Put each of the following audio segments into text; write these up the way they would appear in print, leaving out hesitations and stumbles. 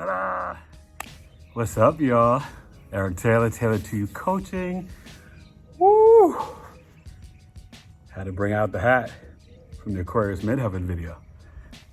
Ta-da! What's up, y'all? Eric Taylor, Taylor to You Coaching. Woo! Had to bring out the hat from the Aquarius Midheaven video.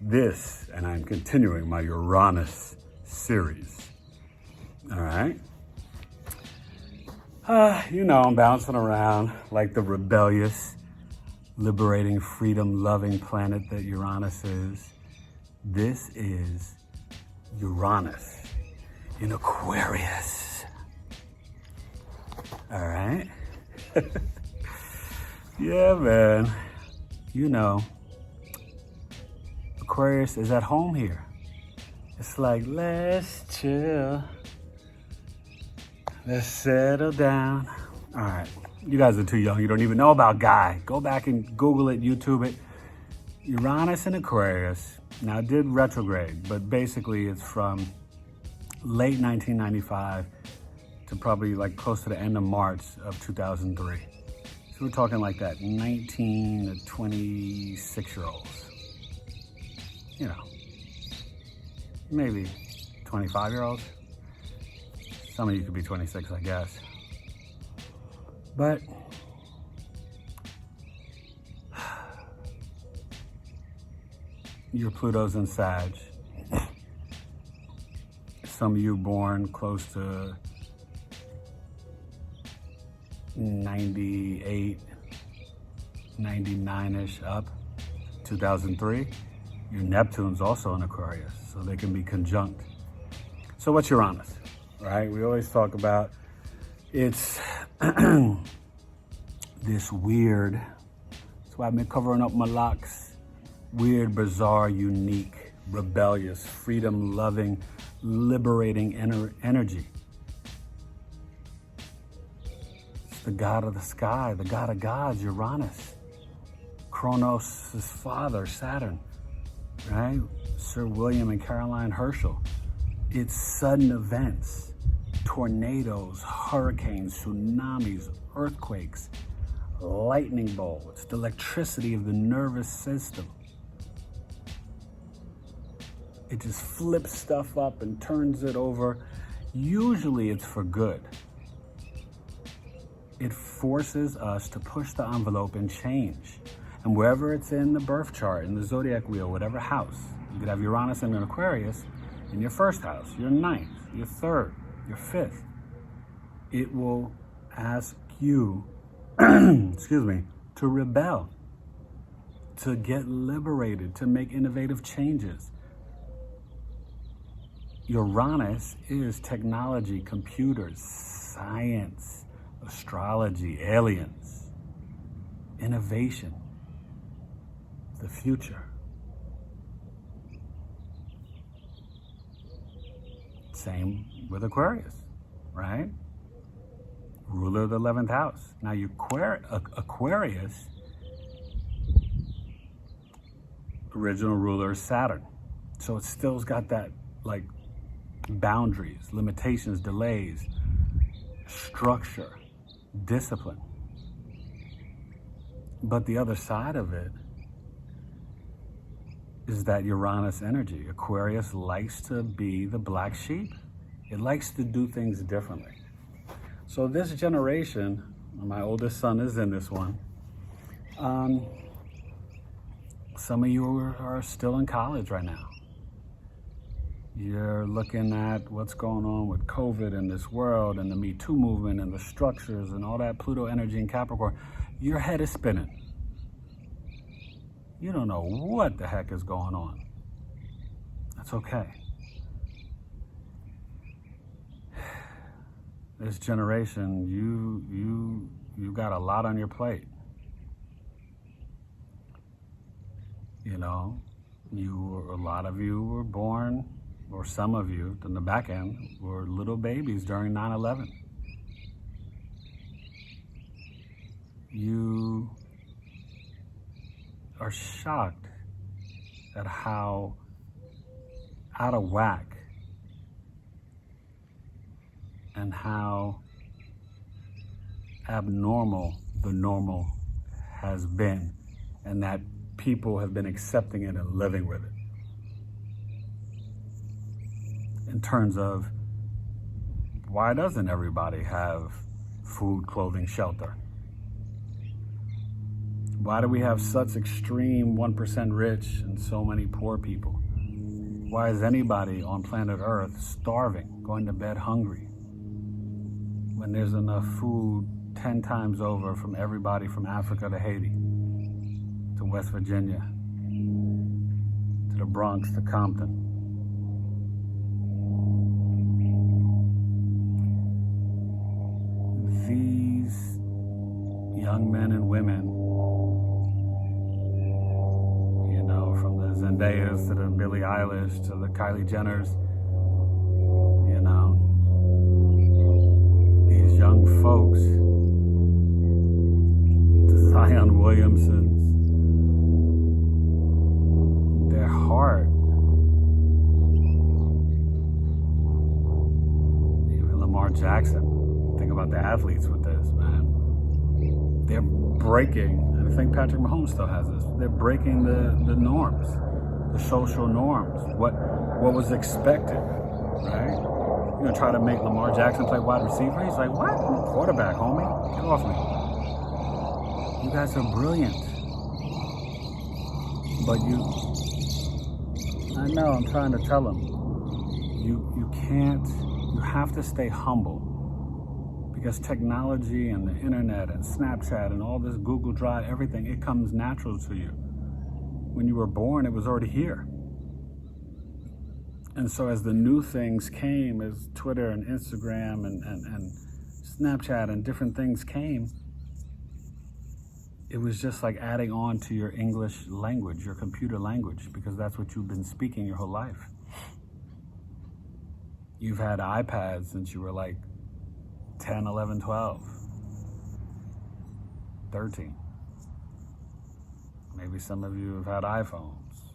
This, and I'm continuing my Uranus series. All right? I'm bouncing around like the rebellious, liberating, freedom-loving planet that Uranus is. This is Uranus in Aquarius. All right? Yeah, man. Aquarius is at home here. It's like, let's chill. Let's settle down. All right. You guys are too young. You don't even know about Guy. Go back and Google it, YouTube it. Uranus in Aquarius. Now, it did retrograde, but basically it's from late 1995 to probably like close to the end of March of 2003. So we're talking like that 19 to 26-year-olds. Maybe 25-year-olds. Some of you could be 26, I guess. But your Pluto's in Sag. Some of you born close to 98, 99-ish up, 2003. Your Neptune's also in Aquarius, so they can be conjunct. So what's Uranus, right? We always talk about it's this weird, that's why I've been covering up my locks, weird, bizarre, unique, rebellious, freedom-loving, liberating energy. It's the god of the sky, the god of gods, Uranus. Kronos' father, Saturn, right? Sir William and Caroline Herschel. It's sudden events, tornadoes, hurricanes, tsunamis, earthquakes, lightning bolts, the electricity of the nervous system. It just flips stuff up and turns it over. Usually it's for good. It forces us to push the envelope and change. And wherever it's in the birth chart, in the zodiac wheel, whatever house, you could have Uranus in an Aquarius in your first house, your ninth, your third, your fifth. It will ask you, to rebel, to get liberated, to make innovative changes. Uranus is technology, computers, science, astrology, aliens, innovation, the future. Same with Aquarius, right? Ruler of the 11th house. Now, Aquarius, original ruler is Saturn. So it still's got that, like, boundaries, limitations, delays, structure, discipline. But the other side of it is that Uranus energy. Aquarius likes to be the black sheep. It likes to do things differently. So this generation, my oldest son is in this one. Some of you are still in college right now. You're looking at what's going on with COVID in this world and the Me Too movement and the structures and all that Pluto energy in Capricorn. Your head is spinning. You don't know what the heck is going on. That's okay. This generation, you got a lot on your plate. A lot of you were born, or some of you, in the back end, were little babies during 9/11. You are shocked at how out of whack and how abnormal the normal has been, and that people have been accepting it and living with it. in terms of why doesn't everybody have food, clothing, shelter? Why do we have such extreme 1% rich and so many poor people? Why is anybody on planet Earth starving, going to bed hungry, when there's enough food 10 times over from everybody from Africa to Haiti, to West Virginia, to the Bronx, to Compton? These young men and women, from the Zendayas to the Billie Eilish to the Kylie Jenners, these young folks, the Zion Williamsons, their heart, even Lamar Jackson, think about the athletes with this, man. They're breaking, and I think Patrick Mahomes still has this, they're breaking the norms, the social norms, what was expected, right? You're gonna try to make Lamar Jackson play wide receiver? He's like, what? I'm a quarterback, homie. Get off me. You guys are brilliant. But I know, I'm trying to tell him, you have to stay humble. Because technology and the internet and Snapchat and all this Google Drive, everything, it comes natural to you. When you were born, it was already here. And so as the new things came, as Twitter and Instagram and Snapchat and different things came, it was just like adding on to your English language, your computer language, because that's what you've been speaking your whole life. You've had iPads since you were like 10, 11, 12, 13. Maybe some of you have had iPhones.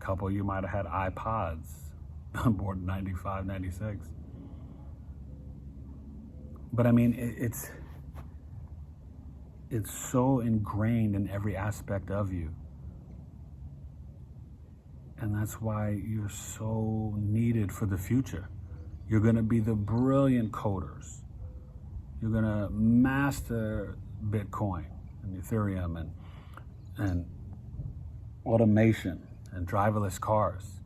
A couple of you might have had iPods, born in 95, 96. But I mean, it's so ingrained in every aspect of you. And that's why you're so needed for the future. You're going to be the brilliant coders. You're going to master Bitcoin and Ethereum and automation and driverless cars.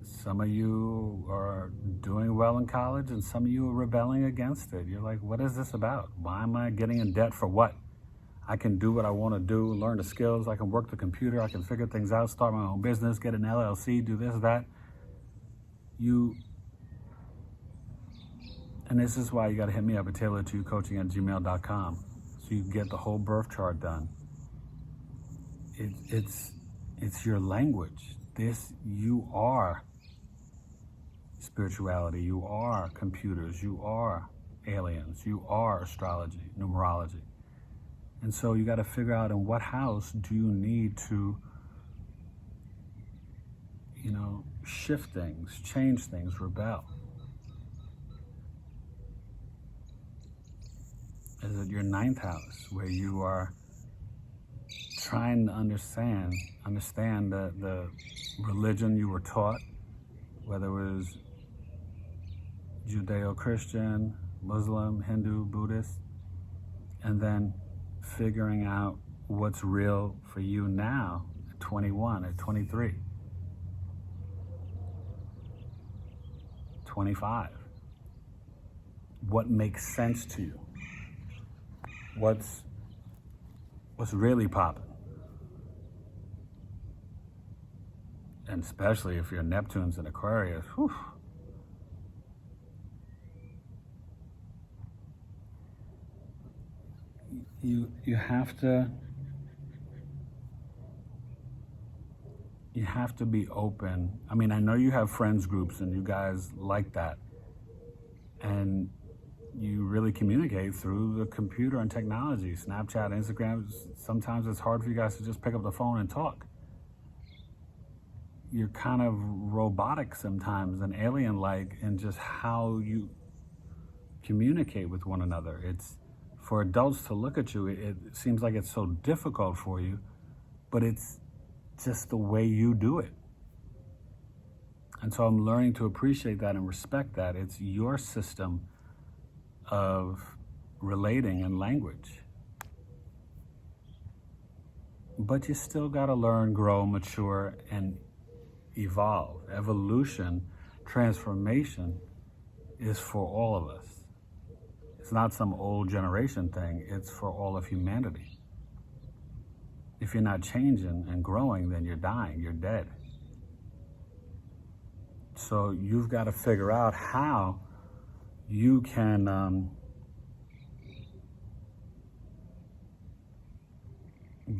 Some of you are doing well in college and some of you are rebelling against it. You're like, what is this about? Why am I getting in debt for what? I can do what I want to do, learn the skills, I can work the computer, I can figure things out, start my own business, get an LLC, do this, that. And this is why you got to hit me up at tailored2coaching@gmail.com so you can get the whole birth chart done. It's your language. You are spirituality, you are computers, you are aliens, you are astrology, numerology. And so you got to figure out in what house do you need to, shift things, change things, rebel. Is it your 9th house where you are trying to understand the religion you were taught, whether it was Judeo-Christian, Muslim, Hindu, Buddhist, and then figuring out what's real for you now at 21, at 23, 25. What makes sense to you? What's really popping? And especially if your Neptune's in Aquarius, whew. You have to be open. I mean, I know you have friends groups and you guys like that. And you really communicate through the computer and technology, Snapchat, Instagram. Sometimes it's hard for you guys to just pick up the phone and talk. You're kind of robotic sometimes and alien-like in just how you communicate with one another. It's for adults to look at you, it seems like it's so difficult for you, but it's just the way you do it. And so I'm learning to appreciate that and respect that. It's your system of relating and language. But you still got to learn, grow, mature, and evolve. Evolution, transformation is for all of us. It's not some old generation thing. It's for all of humanity. If you're not changing and growing, then you're dying, you're dead. So you've got to figure out how you can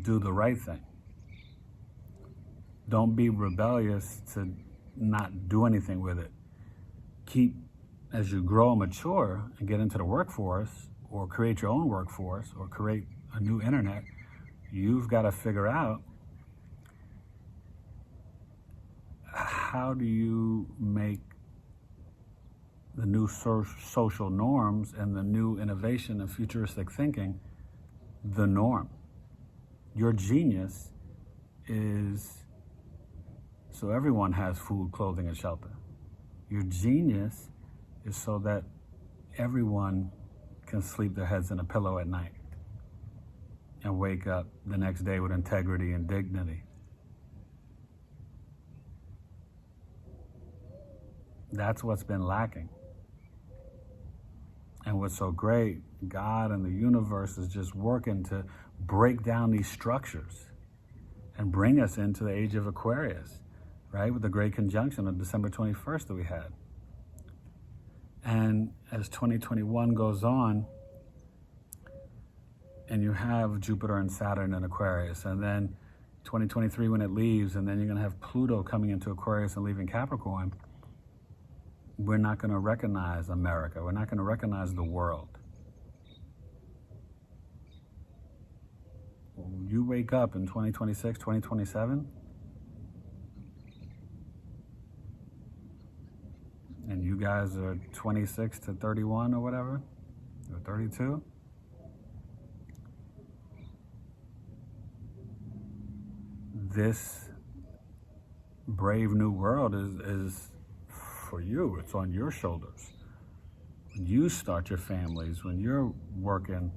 do the right thing. Don't be rebellious to not do anything with it. Keep, as you grow and mature and get into the workforce, or create your own workforce, or create a new internet, you've got to figure out, how do you make the new social norms and the new innovation and futuristic thinking the norm? Your genius is so everyone has food, clothing, and shelter. Your genius is so that everyone can sleep their heads in a pillow at night and wake up the next day with integrity and dignity. That's what's been lacking. And what's so great, God and the universe is just working to break down these structures and bring us into the age of Aquarius, right? With the great conjunction of December 21st that we had. And as 2021 goes on, and you have Jupiter and Saturn in Aquarius, and then 2023 when it leaves, and then you're going to have Pluto coming into Aquarius and leaving Capricorn, we're not going to recognize America. We're not going to recognize the world. You wake up in 2026, 2027, and you guys are 26 to 31 or whatever, or 32. This brave new world is for you. It's on your shoulders. When you start your families, when you're working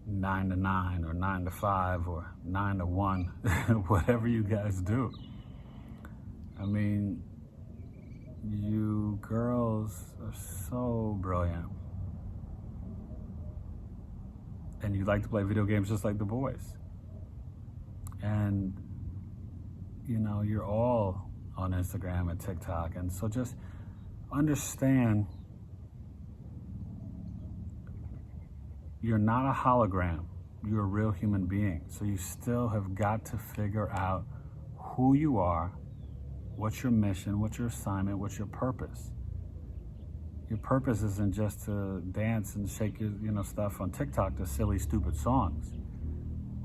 9 to 9 or 9 to 5 or 9 to 1, whatever you guys do. I mean, you girls are so brilliant. And you like to play video games just like the boys. And, you know, you're all on Instagram and TikTok. And so just understand, you're not a hologram. You're a real human being. So you still have got to figure out who you are, what's your mission, what's your assignment, what's your purpose. Your purpose isn't just to dance and shake your stuff on TikTok to silly, stupid songs,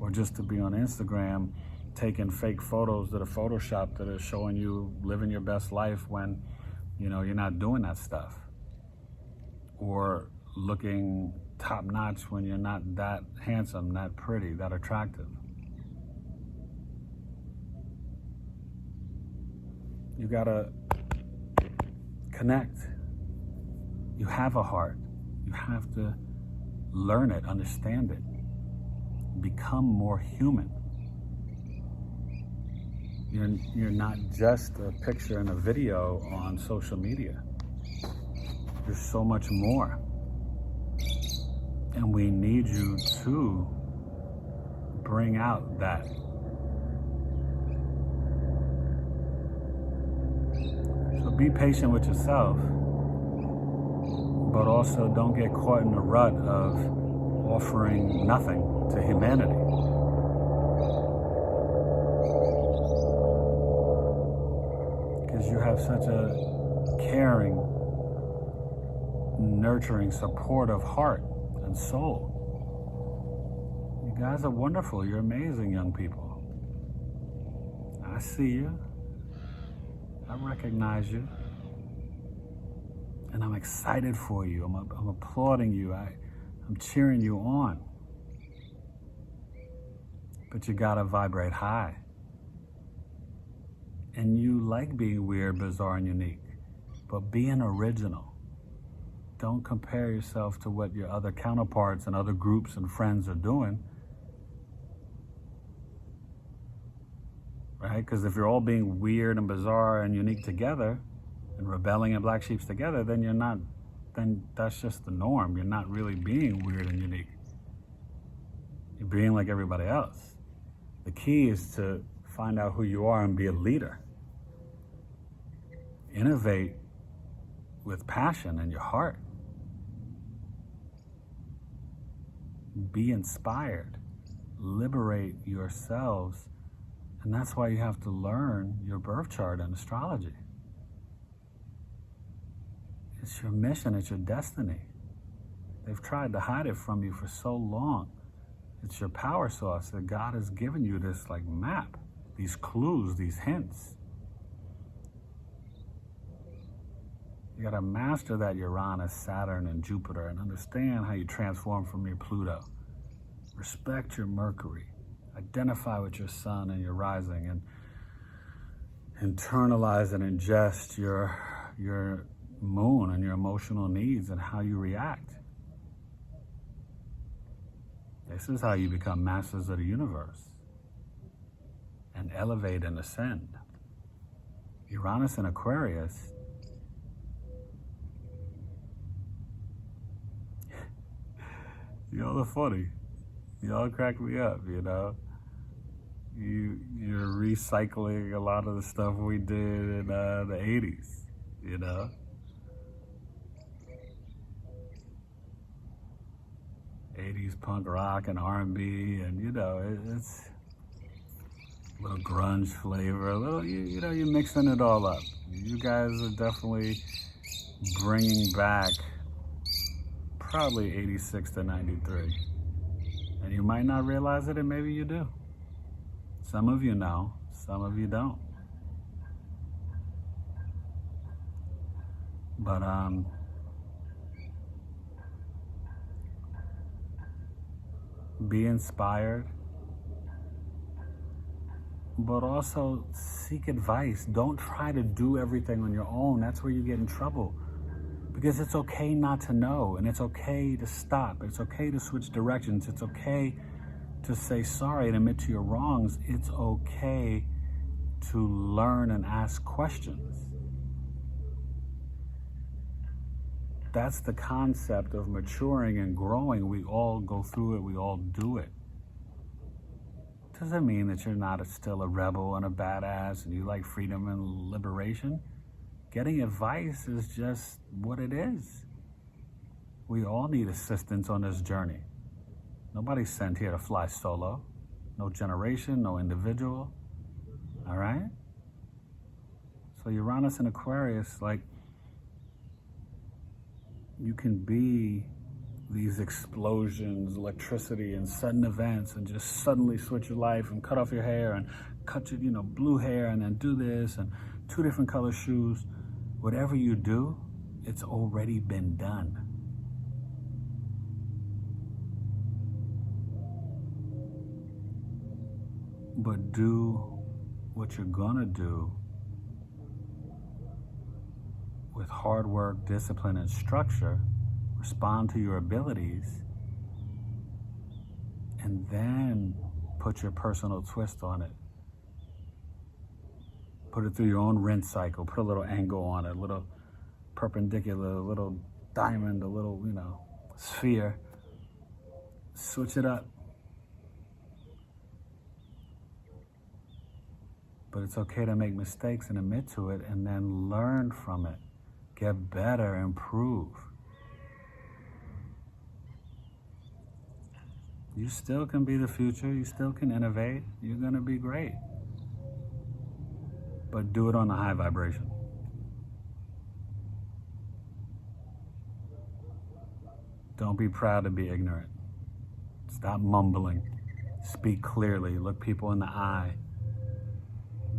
or just to be on Instagram taking fake photos that are photoshopped that are showing you living your best life when, you're not doing that stuff, or looking top notch when you're not that handsome, that pretty, that attractive. You gotta connect. You have a heart. You have to learn it, understand it, become more human. You're not just a picture and a video on social media. You're so much more. And we need you to bring out that. So be patient with yourself, but also don't get caught in the rut of offering nothing to humanity. Because you have such a caring, nurturing, supportive heart and soul. You guys are wonderful. You're amazing, young people. I see you. I recognize you. And I'm excited for you. I'm applauding you. I'm cheering you on. But you gotta vibrate high. and you like being weird, bizarre, and unique, but be an original. Don't compare yourself to what your other counterparts and other groups and friends are doing, right? Because if you're all being weird and bizarre and unique together and rebelling and black sheeps together, then you're not, then that's just the norm. You're not really being weird and unique. You're being like everybody else. The key is to find out who you are and be a leader. Innovate with passion in your heart. Be inspired. Liberate yourselves. And that's why you have to learn your birth chart and astrology. It's your mission, it's your destiny. They've tried to hide it from you for so long. It's your power source that God has given you, this like map, these clues, these hints. You gotta master that Uranus, Saturn, and Jupiter and understand how you transform from your Pluto. Respect your Mercury. Identify with your sun and your rising, and internalize and ingest your moon and your emotional needs and how you react. This is how you become masters of the universe and elevate and ascend. Uranus in Aquarius, y'all are funny. Y'all crack me up, you know. You're recycling a lot of the stuff we did in the 80s, you know. '80s punk rock and R&B, and you know, it's a little grunge flavor, a little, you know, you're mixing it all up. You guys are definitely bringing back probably 86 to 93. And you might not realize it, and maybe you do. Some of you know, some of you don't. But be inspired, but also seek advice. Don't try to do everything on your own. That's where you get in trouble. Because it's okay not to know, and it's okay to stop. It's okay to switch directions. It's okay to say sorry and admit to your wrongs. It's okay to learn and ask questions. That's the concept of maturing and growing. We all go through it. We all do it. Doesn't mean that you're not still a rebel and a badass and you like freedom and liberation. Getting advice is just what it is. We all need assistance on this journey. Nobody's sent here to fly solo. No generation, no individual. All right? So Uranus in Aquarius, like, you can be these explosions, electricity, and sudden events, and just suddenly switch your life and cut off your hair and cut your, blue hair, and then do this, and 2 different color shoes. Whatever you do, it's already been done. But do what you're gonna do with hard work, discipline, and structure. Respond to your abilities, and then put your personal twist on it. Put it through your own rinse cycle. Put a little angle on it, a little perpendicular, a little diamond, a little, sphere. Switch it up. But it's okay to make mistakes and admit to it, and then learn from it. Get better, improve. You still can be the future. You still can innovate. You're going to be great. But do it on a high vibration. Don't be proud to be ignorant. Stop mumbling. Speak clearly. Look people in the eye.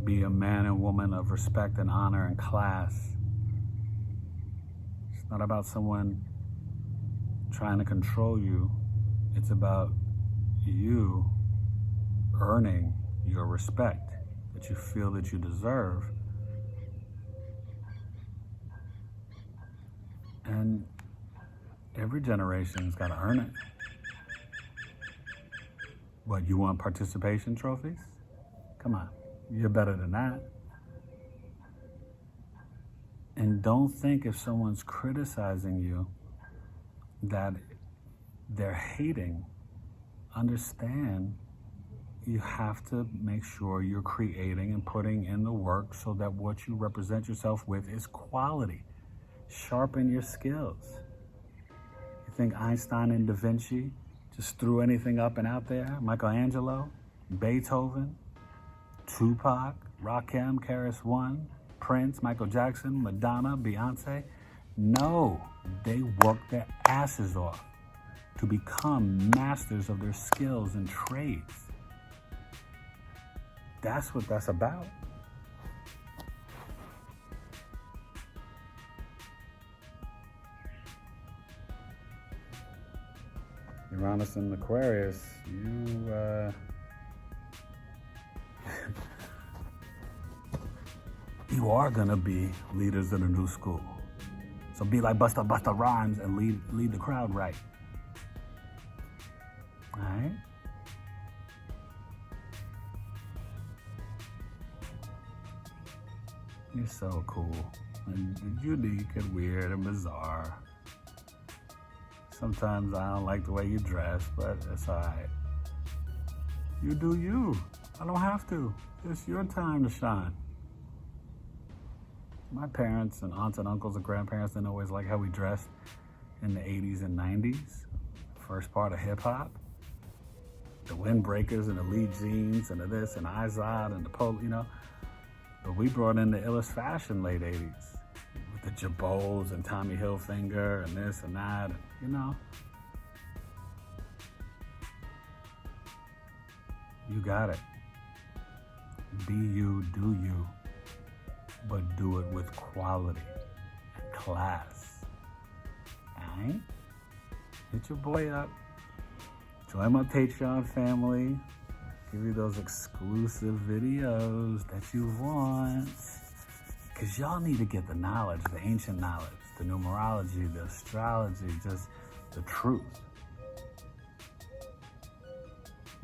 Be a man and woman of respect and honor and class. It's not about someone trying to control you. It's about you earning your respect. The that you feel that you deserve. And every generation's got to earn it. What, you want participation trophies? Come on, you're better than that. And don't think if someone's criticizing you that they're hating. Understand you have to make sure you're creating and putting in the work so that what you represent yourself with is quality. Sharpen your skills. You think Einstein and Da Vinci just threw anything up and out there? Michelangelo, Beethoven, Tupac, Rakim, KRS-One, Prince, Michael Jackson, Madonna, Beyonce? No, they worked their asses off to become masters of their skills and trades. That's what that's about. Uranus in Aquarius, you are gonna be leaders of the new school. So be like Busta Rhymes and lead the crowd right. All right? You're so cool and unique and weird and bizarre. Sometimes I don't like the way you dress, but it's all right. You do you. I don't have to. It's your time to shine. My parents and aunts and uncles and grandparents didn't always like how we dressed in the 80s and 90s. First part of hip hop. The windbreakers and the lead jeans and the this and the Izod and the polo, you know. But we brought in the illest fashion late 80s. With the Jabots and Tommy Hilfiger and this and that, and, you know. You got it. Be you, do you. But do it with quality and class. Alright? Hit your boy up. Join my Patreon family. Give you those exclusive videos that you want. Because y'all need to get the knowledge, the ancient knowledge, the numerology, the astrology, just the truth.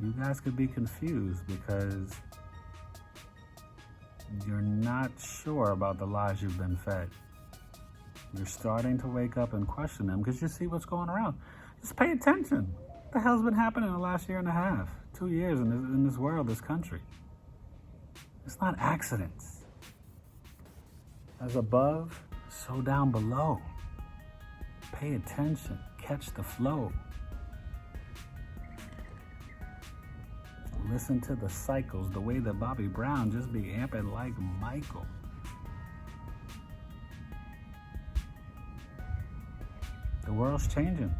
You guys could be confused because you're not sure about the lies you've been fed. You're starting to wake up and question them because you see what's going around. Just pay attention. What the hell's been happening in the last year and a half, 2 years in this world, this country? It's not accidents. As above, so down below. Pay attention. Catch the flow. Listen to the cycles, the way that Bobby Brown just be amping like Michael. The world's changing.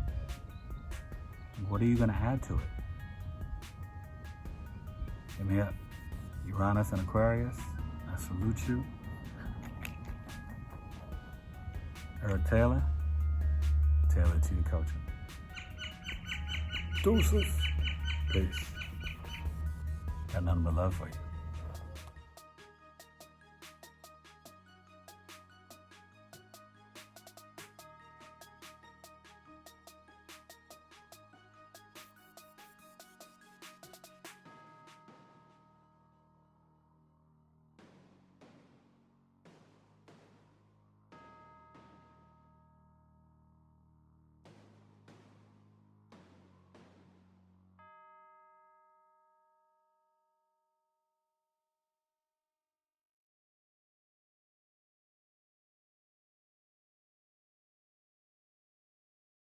What are you going to add to it? Hit me up. Uranus in Aquarius. I salute you. Eric Taylor. Taylor to your coaching. Deuces. Peace. Got nothing but love for you.